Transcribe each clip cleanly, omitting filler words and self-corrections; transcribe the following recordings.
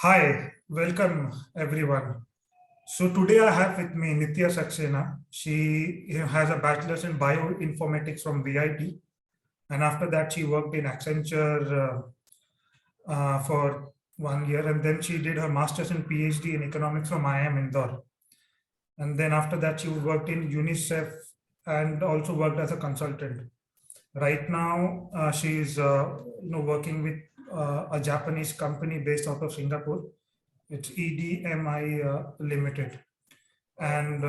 Hi, welcome everyone. So today I have with me Nitya Saxena. She has a bachelor's in bioinformatics from VIT, and after that she worked in Accenture for 1 year, and then she did her master's and PhD in economics from IIM Indore. And then after that she worked in UNICEF and also worked as a consultant. Right now, she is working with a Japanese company based out of Singapore. It's EDMI Limited, and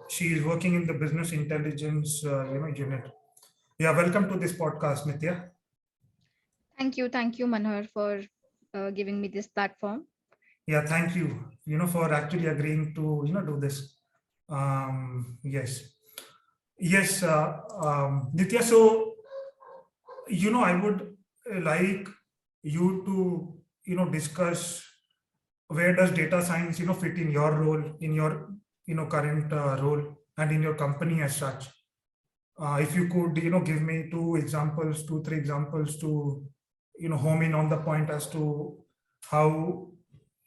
she is working in the business intelligence unit. Yeah, welcome to this podcast, Nitya. Thank you, Manhar, for giving me this platform. Yeah, thank you. For actually agreeing to do this. Yes, yes, Nitya. So I would like you to discuss where does data science fit in your role, in your current role, and in your company as such. If you could give me two three examples to home in on the point as to how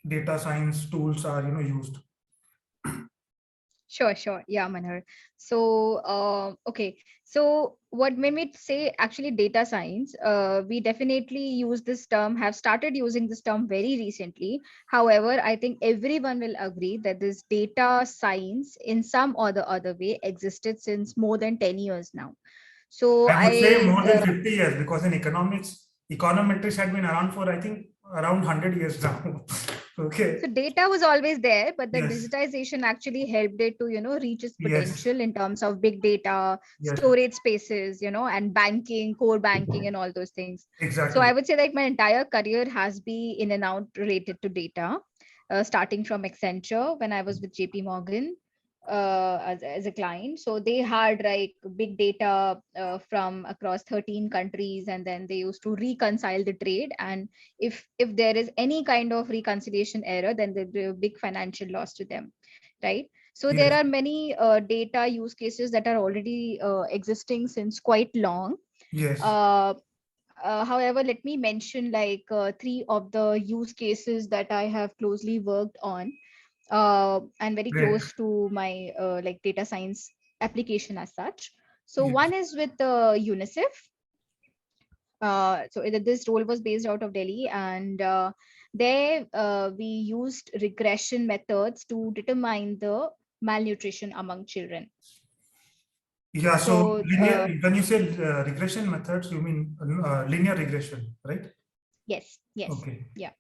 data science tools are used. Sure. Yeah, Manhar. Okay. So what when we say actually data science, we definitely use this term, have started using this term very recently. However, I think everyone will agree that this data science in some or the other way existed since more than 10 years now. So I would say I more than 50 years, because in economics, econometrics had been around for, I think, around 100 years now. Okay. So data was always there, but the Yes. digitization actually helped it to, reach its Yes. potential in terms of big data, Yes. storage spaces, and banking, core banking, and all those things. So I Exactly. would say that my entire career has been in and out related to data, starting from Accenture when I was with JP Morgan as a client. So they had like big data from across 13 countries, and then they used to reconcile the trade. And if there is any kind of reconciliation error, then there'll be a big financial loss to them, right? So there Yes. are many data use cases that are already existing since quite long. Yes. uh, However, let me mention like three of the use cases that I have closely worked on and very Great. close to my like data science application as such. So Yes. one is with UNICEF. This role was based out of Delhi, and there we used regression methods to determine the malnutrition among children. Yeah. So So when you say regression methods, you mean linear regression, right? yes, Okay. yeah.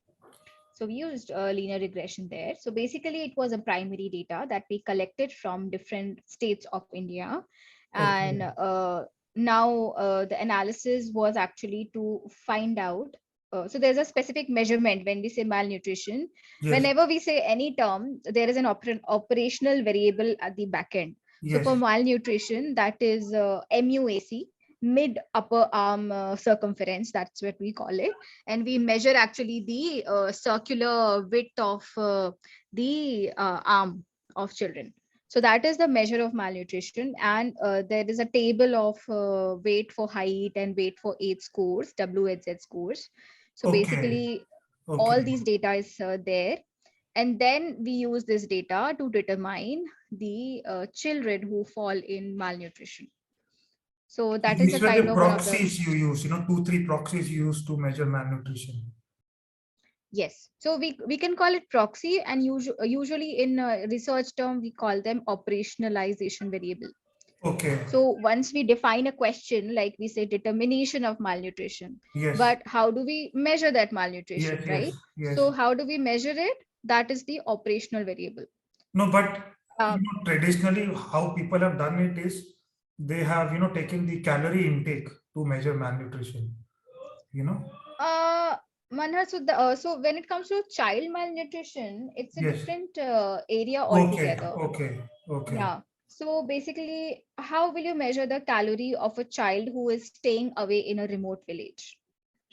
So we used linear regression there. So basically, it was a primary data that we collected from different states of India, and Okay. now the analysis was actually to find out. So there's a specific measurement when we say malnutrition. Yes. Whenever we say any term, there is an operational variable at the back end. So Yes. for malnutrition, that is MUAC, mid upper arm circumference. That's what we call it, and we measure actually the circular width of the arm of children. So that is the measure of malnutrition, and there is a table of weight for height and weight for age scores, WHZ scores. So Okay. basically all Okay. these data is there, and then we use this data to determine the children who fall in malnutrition. So that is a These were kind the of one of the. proxies you use, two, three proxies you use to measure malnutrition. Yes. So we can call it proxy, and usually in research term, we call them operationalization variable. Okay. So once we define a question, like we say determination of malnutrition, Yes. but how do we measure that malnutrition, Yes. Yes. right? Yes. So how do we measure it? That is the operational variable. No, but Uh, traditionally, how people have done it is they have taken the calorie intake to measure malnutrition. You know. uh, Manhar, so when it comes to child malnutrition, it's a Yes. different area Okay. altogether. Okay. Okay. Yeah. So basically, how will you measure the calorie of a child who is staying away in a remote village,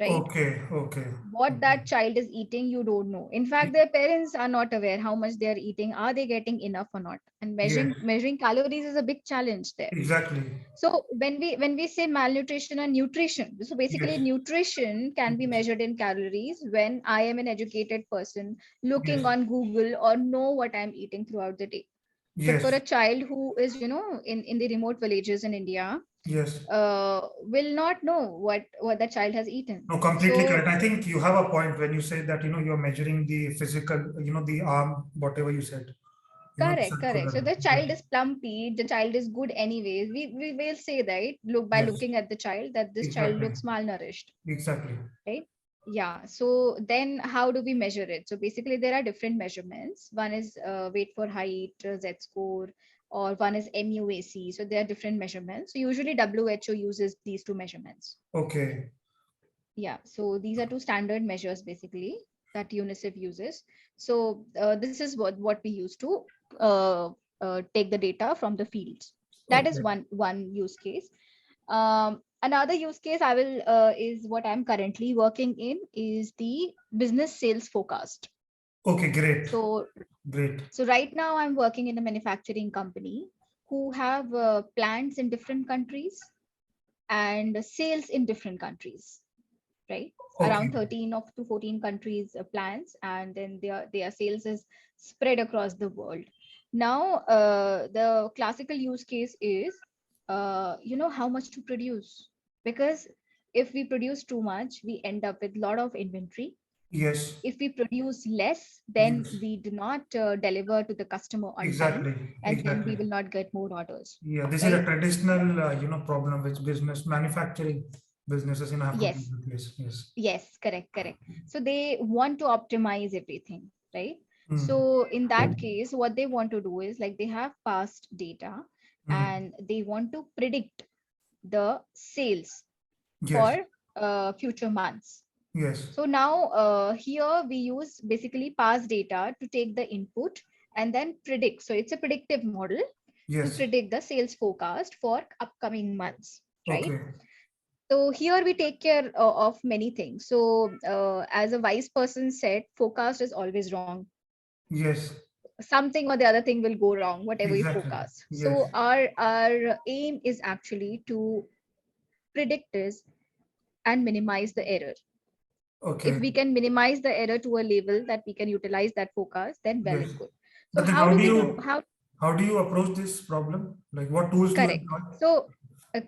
right? Okay. Okay. What Okay. that child is eating, you don't know. In fact, their parents are not aware how much they are eating. Are they getting enough or not? And Yes. measuring calories is a big challenge there. Exactly. So when we say malnutrition and nutrition, so basically Yes. nutrition can be Yes. measured in calories when I am an educated person looking Yes. on Google or know what I'm eating throughout the day. But for Yes. a child who is, in the remote villages in India, Yes. will not know what the child has eaten. No, completely So correct. I think you have a point when you say that, you're measuring the physical, the arm, whatever you said, the correct. So circular. the child is plumpy, the child is good anyways. We will say that look by Yes. looking at the child that this child Exactly. looks malnourished, Exactly. right? Yeah. So then how do we measure it? So basically there are different measurements. One is weight for height, Z score, or one is MUAC. So there are different measurements. So usually WHO uses these two measurements. Okay. Yeah, so these are two standard measures basically that UNICEF uses. So this is what we use to uh, take the data from the fields. That is Okay. one use case. Another use case I will is what I'm currently working in is the business sales forecast. Okay. Great. So Great. right now I'm working in a manufacturing company who have plants in different countries and sales in different countries, right? Around Okay. 13 of to 14 countries plans, and then their sales is spread across the world. Now the classical use case is how much to produce, because if we produce too much we end up with a lot of inventory. Yes. If we produce less, then Yes. we do not deliver to the customer on time, Exactly. and then we Exactly. will not get more orders, Yeah. This is a right? traditional, problem which manufacturing businesses, have to deal Yes. with. Yes. Yes. Yes, correct. So they want to optimize everything, right? Mm. So in that case, what they want to do is like they have past data Mm. and they want to predict the sales Yes. for future months. Yes. So now here we use basically past data to take the input and then predict. So it's a predictive model to Yes. predict the sales forecast for upcoming months, right? Okay. So here we take care of many things. So as a vice person said, forecast is always wrong. Yes. Something or the other thing will go wrong, whatever you Exactly. forecast. Yes. So our aim is actually to predict this and minimize the error. If Okay. we can minimize the error to a level that we can utilize that forecast, then well Yes. and good. So But then how do we do? How how do you approach this problem? Like what tools do you correct. employ? So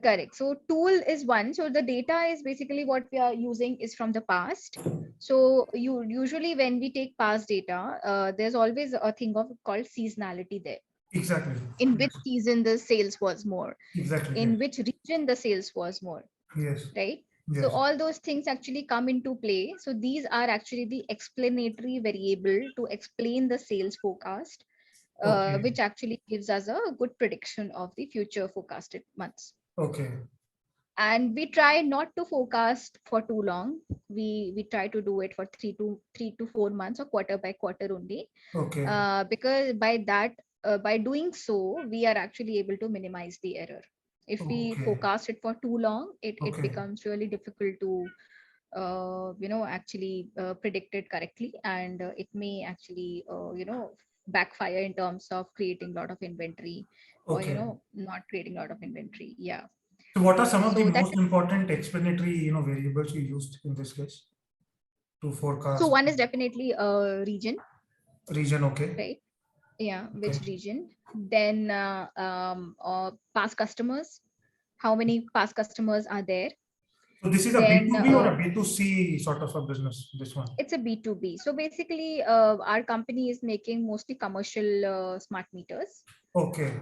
correct. So tool is one. So the data is basically what we are using is from the past. So you usually when we take past data, there's always a thing of called seasonality there. Exactly. In which Yes. season the sales was more, Exactly. Yes. in which region the sales was more, Yes. right? So Yes. all those things actually come into play. So these are actually the explanatory variable to explain the sales forecast, Okay. which actually gives us a good prediction of the future forecasted months. Okay. And we try not to forecast for too long. We try to do it for 3 to 4 months or quarter by quarter only, Okay. because by doing so we are actually able to minimize the error. If we Okay. forecast it for too long, it Okay. becomes really difficult to actually predict it correctly, and it may actually backfire in terms of creating a lot of inventory, or Okay. not creating a lot of inventory. Yeah. So what are some of the So that most important explanatory, variables you used in this case to so forecast one is definitely a region, region? Okay. right? Yeah, which Okay. region. Then past customers, how many past customers are there. So this is a Then B2B or a B2C sort of a business, this one? it's a B2B. So basically our company is making mostly commercial smart meters. Okay.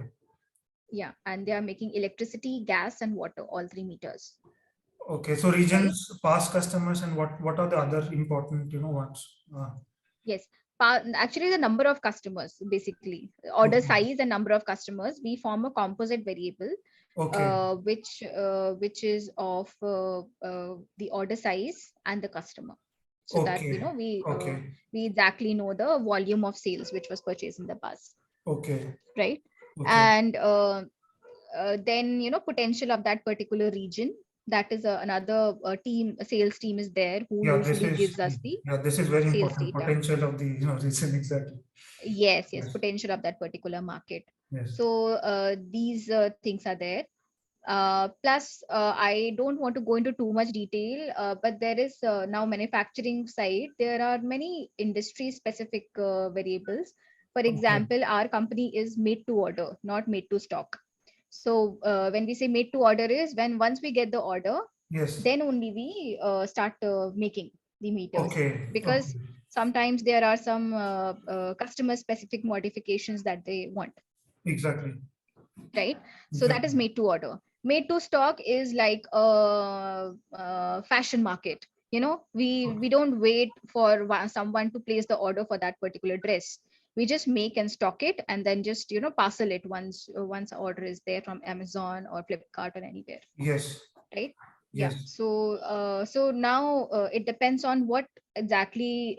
Yeah, and they are making electricity, gas and water, all three meters, Okay. So right? regions, past customers, and what are the other important, ones? Yes. Actually the number of customers, basically order Okay. size and number of customers, we form a composite variable, Okay. which is of the order size and the customer, so that Okay. Okay. we exactly know the volume of sales which was purchased in the past, Okay. right? Okay. And then potential of that particular region, That is another team, a sales team is there who Yeah, usually gives us the this is very sales important. data. Potential of the region, exactly. Yes, Yes, potential of that particular market. yes. So these things are there. Plus, I don't want to go into too much detail, but there is now manufacturing side. There are many industry specific variables. For Okay. example, our company is made to order, not made to stock. So when we say made to order is when once we get the order, Yes. then only we start making the meters, Okay. because Okay. sometimes there are some customer specific modifications that they want, Exactly. right? So that is Exactly. made to order. Made to stock is like a fashion market. We don't wait for someone to place the order for that particular dress. We just make and stock it, and then just parcel it once order is there from Amazon or Flipkart or anywhere, Yes. right? Yeah. Yes. So now it depends on what exactly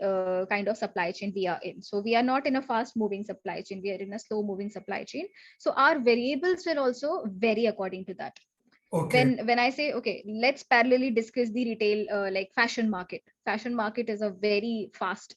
kind of supply chain we are in. So we are not in a fast moving supply chain, we are in a slow moving supply chain. So our variables will also vary according to that. Okay. When I say, okay, let's parallelly discuss the retail, like fashion market is a very fast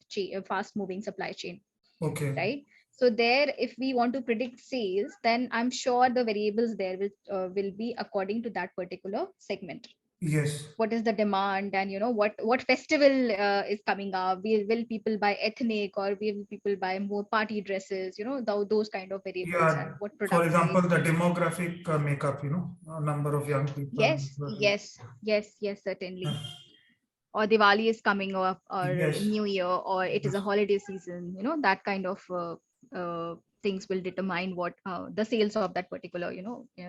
moving supply chain, Okay. right? So there, if we want to predict sales, then I'm sure the variables there will be according to that particular segment. Yes. What is the demand, and what festival is coming up? Will people buy ethnic, or will people buy more party dresses? Those kind of variables, and Yeah. what For product type. example, the demographic makeup, number of young people. Yes, certainly. Or Diwali is coming up, or Yes. New Year, or it is a Yes. holiday season. That kind of things will determine what the sales of that particular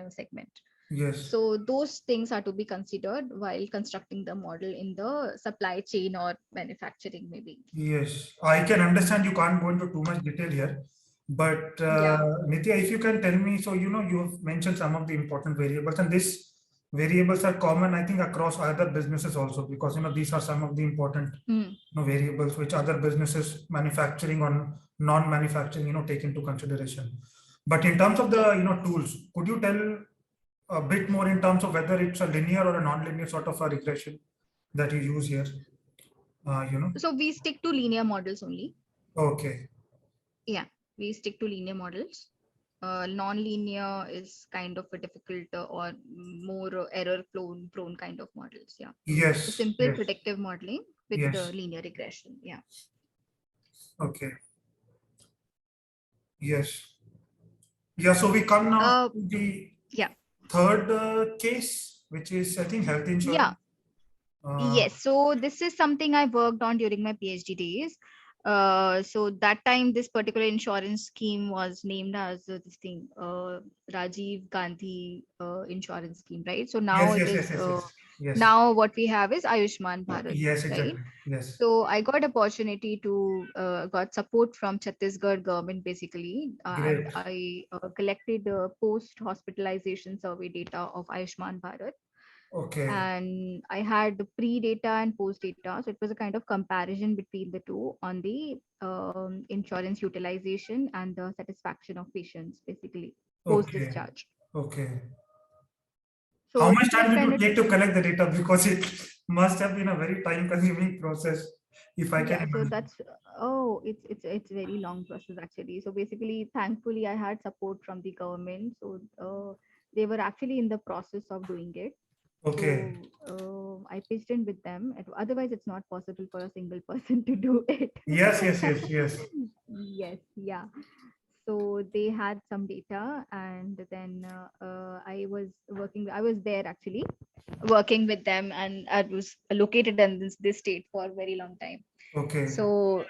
segment. Yes. So those things are to be considered while constructing the model in the supply chain or manufacturing, maybe. Yes, I can understand you can't go into too much detail here, but Yeah. Nitya, if you can tell me, so you have mentioned some of the important variables, and these variables are common, I think, across other businesses also, because these are some of the important Hmm. variables which other businesses, manufacturing or non-manufacturing, take into consideration. But in terms of the Yes. tools, could you tell a bit more in terms of whether it's a linear or a non-linear sort of a regression that you use here? So we stick to linear models only. Okay. Yeah, we stick to linear models. Non-linear is kind of a difficult or more error prone kind of models. Yeah. So Yes, simple yes, predictive modeling with yes. linear regression. Yeah. Okay, yes. Yeah, so we come now Uh, to the yeah. third case, which is, I think, health Yeah. insurance. Uh, Yes, so this is something I worked on during my PhD days. So that time, this particular insurance scheme was named as this thing, Rajiv Gandhi insurance scheme, right? So now yes, it yes, is yes, yes, yes, yes, now what we have is Ayushman Bharat, yes, right? exactly. Yes, So I got opportunity to got support from Chhattisgarh government basically, and great. I collected the post hospitalization survey data of Ayushman Bharat, Okay, and I had the pre data and post data. So it was a kind of comparison between the two on the insurance utilization and the satisfaction of patients, basically post okay, discharge. okay. How So much this was time did kind you of, take to collect the data? Because it must have been a very time-consuming process, if I can yeah. So imagine. that's, oh, it's very long process actually. So basically, thankfully, I had support from the government. So they were actually in the process of doing it. Okay. So I pitched in with them. Otherwise, it's not possible for a single person to do it. Yes, yes, yes, yes. Yes, yeah. So they had some data, and then I was there actually working with them, and I was located in this state for a very long time. Okay, So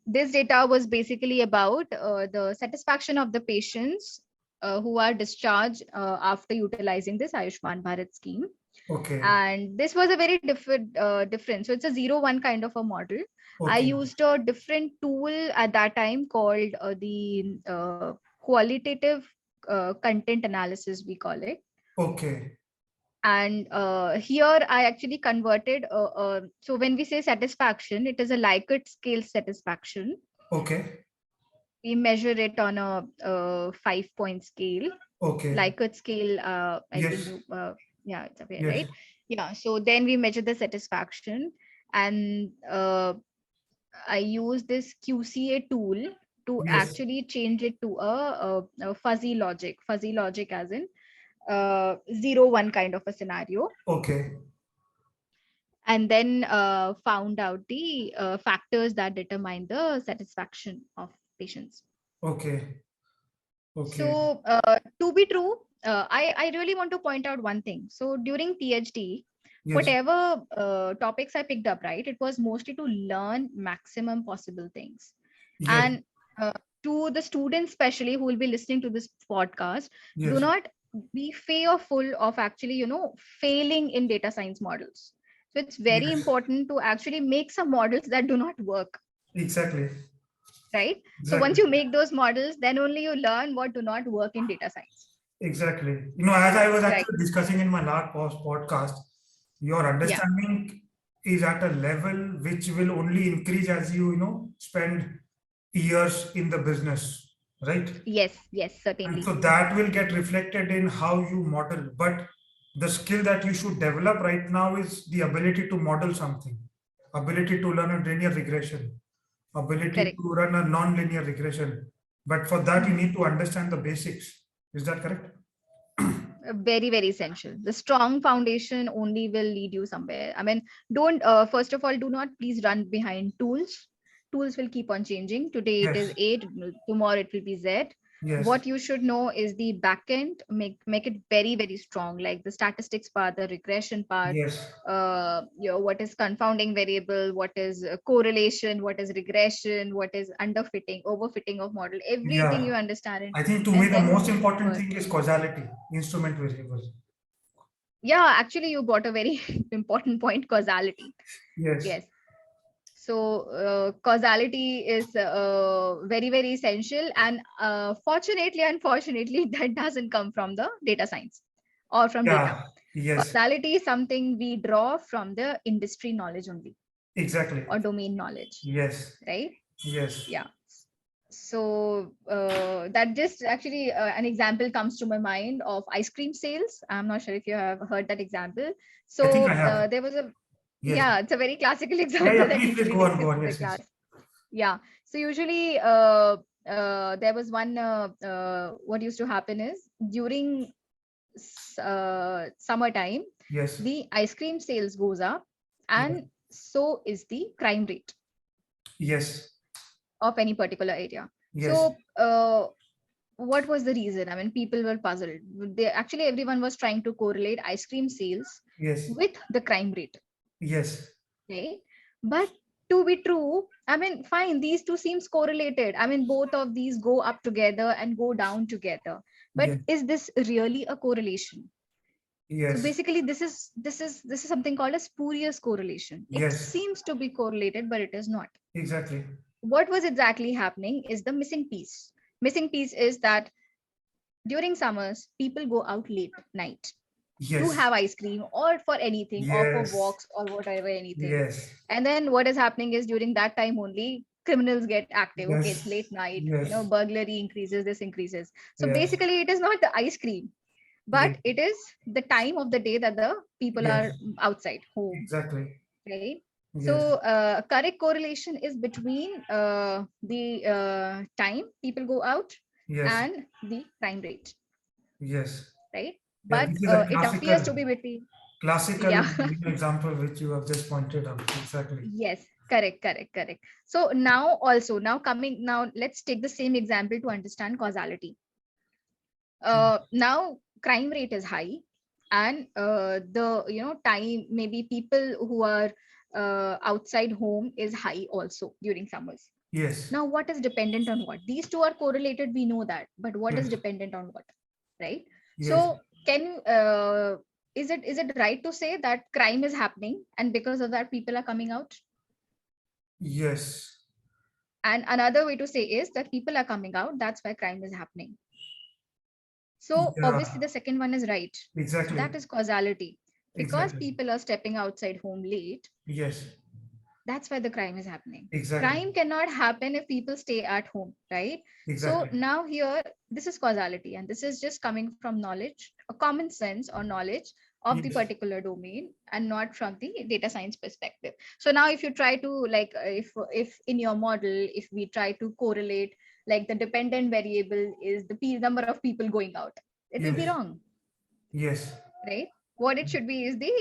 this data was basically about the satisfaction of the patients who are discharged after utilizing this Ayushman Bharat scheme. okay, And this was a very different. So it's a 0-1 kind of a model. I okay, used a different tool at that time called the qualitative content analysis, we call it. okay, And here I actually converted. So when we say satisfaction, it is a Likert scale satisfaction. okay, We measure it on a 5-point scale. okay. Likert scale, I think Yes. Yeah, it's aware, Yes. right? Yeah. So then we measure the satisfaction, and I use this QCA tool to Yes. actually change it to a fuzzy logic. Fuzzy logic, as in 0 1 kind of a scenario, Okay. and then found out the factors that determine the satisfaction of patients. Okay. Okay. So to be true, I really want to point out one thing. So during PhD, Yes. whatever topics I picked up, right, it was mostly to learn maximum possible things. Yes. And to the students, especially who will be listening to this podcast, do Yes. not be fearful of actually, failing in data science models. So it's very Yes. important to actually make some models that do not work, Exactly. right? So once Exactly. you make those models, then only you learn what do not work in data science. Exactly. As I was Right. actually discussing in my last podcast, your Yeah. understanding is at a level which will only increase as spend years in the business, right? Yes. Yes. And Certainly. so that will get reflected in how you model. But the skill that you should develop right now is the ability to model something, ability to learn a linear regression, ability Correct. to run a non-linear regression. But for that, you Mhm. need to understand the basics. Is that correct? Very, very essential. The strong foundation only will lead you somewhere. I mean, don't first of all, do not please run behind tools. Tools will keep on changing. Today it is Yes. 8, tomorrow it will be Z. Yes. What you should know is the backend. Make it very, very strong, like the statistics part, the regression part, Yes. what is confounding variable, what is correlation, what is regression, what is underfitting, overfitting of model, everything you Yeah. understand it, I think to me and the then most move important forward. thing is causality, instrument variable. Yeah, actually you brought a very important point, causality. Yes. Yes. So causality is very, very essential, and fortunately, unfortunately, that doesn't come from the data science or from data. Yeah. Yes. Causality is something we draw from the industry knowledge only, Exactly. or domain knowledge, Yes. right? Yes. Yeah. So that just actually an example comes to my mind of ice cream sales. I'm not sure if you have heard that example. I think I So have. there was a, Yes. yeah, it's a very classical Yeah. example Yeah. that Please, please usually go on. Go discussed on. in the Yes. class. Yes. Yeah. So usually there was one, what used to happen is during summertime, Yes. the ice cream sales goes up, Yes. and so is the crime rate Yes. of any particular area. Yes. So what was the reason? I mean, people were puzzled. Actually, everyone was trying to correlate ice cream sales Yes. with the crime rate, Yes. right? But to be true, I mean, fine, these two seems correlated. I mean, both of these go up together and go down together. But Yes. is this really a correlation? So Yes. basically, this is something called a spurious correlation. It Yes. seems to be correlated, but it is not. Exactly. What was exactly happening is the missing piece. Missing piece is that during summers, people go out late night to Yes. have ice cream or for anything, or for Yes. walks or whatever, anything. Yes. And then what is happening is during that time only, criminals get active. Okay, it's Yes. late night, Yes. burglary increases, this increases. So Yes. basically, it is not the ice cream, Yes. but it is the time of the day that the people Yes. are outside home, Exactly. right? Yes. So correct correlation is between the time people go out Yes. and the crime rate, Yes. right? Yeah. But This is a it appears classical, to be between, classical yeah. example which you have just pointed out. Exactly. Yes, correct, correct, correct. So now also, now let's take the same example to understand causality. Now crime rate is high, and the time, maybe people who are outside home is high also during summers. Yes. Now what is dependent on what? These two are correlated, we know that, but what is Yes. dependent on what, right? Yes. So can you is it right to say that crime is happening and because of that people are coming out? Yes. And another way to say is that people are coming out, that's why crime is happening. So obviously Yeah. the second one is right. So Exactly. that is causality. Because Exactly. people are stepping outside home late, Yes. that's why the crime is happening. Exactly. Crime cannot happen if people stay at home, right? So Exactly. now here, this is causality, and this is just coming from knowledge, a common sense or knowledge of the Yes. particular domain and not from the data science perspective. So now if you try to like if in your model, if we try to correlate like the dependent variable is the number of people going out, it will be Yes. wrong, Yes. right? What it should be is the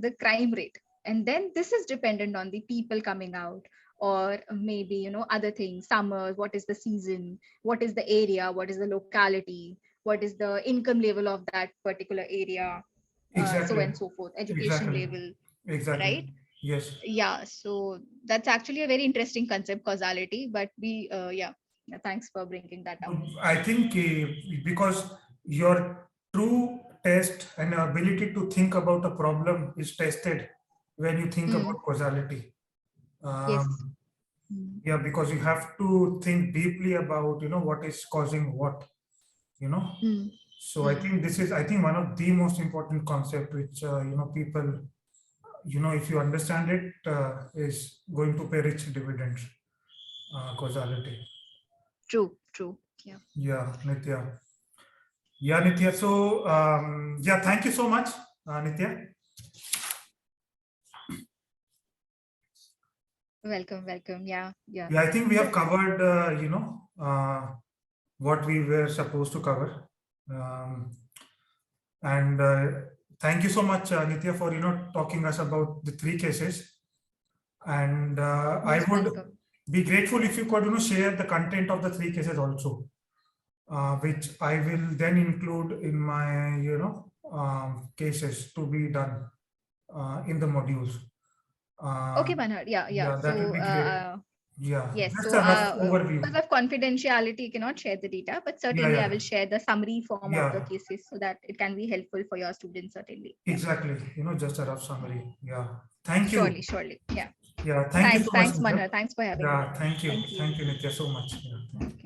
the crime rate, and then this is dependent on the people coming out, or maybe other things, summers, what is the season, what is the area, what is the locality, what is the income level of that particular area, so Exactly. and so forth, education Exactly. level, Exactly. right? Yes. Yeah, so that's actually a very interesting concept, causality, but thanks for bringing that up. I think because your true test and ability to think about a problem is tested when you think Mm, about causality. yes. Um, Mm, yeah, because you have to think deeply about what is causing what. You know. mm, So I mm. think this is one of the most important concept which people if you understand it is going to pay rich dividends. Causality. True, true. Yeah. Yeah, Nitya. Yeah, Nitya. So, yeah, thank you so much, Nitya. Welcome, welcome. Yeah, yeah. Yeah, I think we have So, covered, what we were supposed to cover. Um, and thank you so much, Nitya, for, talking us about the three cases. And I most would welcome. be grateful if you could, share the content of the three cases also, which I will then include in my, cases to be done in the modules. Okay, Um, Manhar. Yeah, yeah. yeah, that will So, be great. Yeah, yes. just So, a rough overview. because of confidentiality, you cannot share the data, but Yeah, certainly I will yeah, share the summary form of the yeah, cases so that it can be helpful for your students, certainly. Yeah. exactly. Just a rough summary. Yeah. Thank you. Surely, surely. Yeah. Yeah, thank you so much, Thanks, Nitya. Manhar. Thanks for having me. Yeah, thank you. Thank you. Thank you, Nitya, so much. Yeah, thank you.